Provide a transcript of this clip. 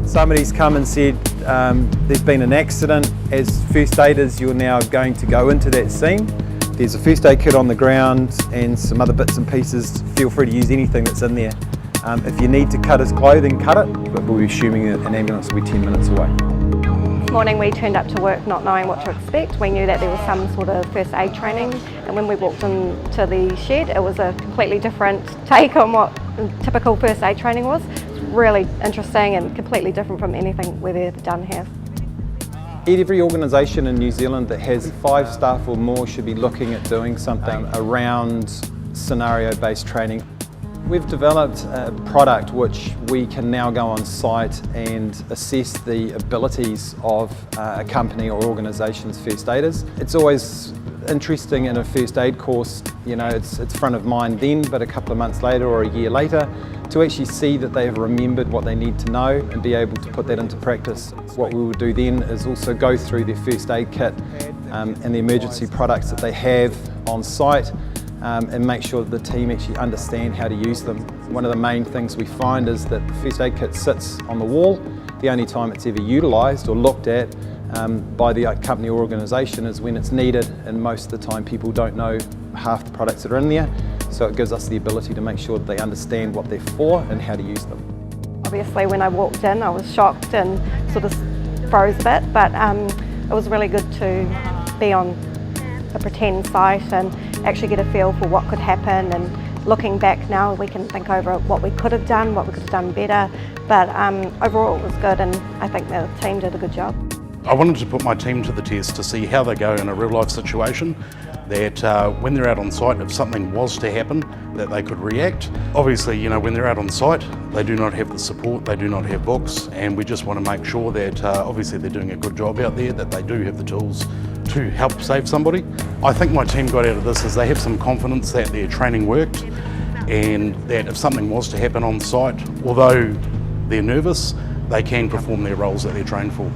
Somebody's come and said there's been an accident. As first aiders, you're now going to go into that scene. There's a first aid kit on the ground and some other bits and pieces. Feel free to use anything that's in there. If you need to cut his clothing, cut it, but we'll be assuming that an ambulance will be 10 minutes away. This morning we turned up to work not knowing what to expect. We knew that there was some sort of first aid training, and when we walked into the shed it was a completely different take on what typical first aid training was. It's really interesting and completely different from anything we've ever done here. Every organisation in New Zealand that has 5 staff or more should be looking at doing something around scenario-based training. We've developed a product which we can now go on site and assess the abilities of a company or organisation's first aiders. It's always interesting in a first aid course, you know, it's front of mind then, but a couple of months later or a year later, to actually see that they have remembered what they need to know and be able to put that into practice. What we will do then is also go through their first aid kit and the emergency products that they have on site and make sure that the team actually understand how to use them. One of the main things we find is that the first aid kit sits on the wall. The only time it's ever utilised or looked at by the company or organisation is when it's needed, and most of the time people don't know half the products that are in there. So it gives us the ability to make sure that they understand what they're for and how to use them. Obviously when I walked in I was shocked and sort of froze a bit, but it was really good to be on a pretend site and actually get a feel for what could happen. And looking back now we can think over what we could have done, what we could have done better, but overall it was good and I think the team did a good job. I wanted to put my team to the test to see how they go in a real life situation, that when they're out on site, if something was to happen, that they could react. Obviously, you know, when they're out on site, they do not have the support, they do not have books, and we just want to make sure that obviously they're doing a good job out there, that they do have the tools to help save somebody. I think my team got out of this is they have some confidence that their training worked, and that if something was to happen on site, although they're nervous, they can perform their roles that they're trained for.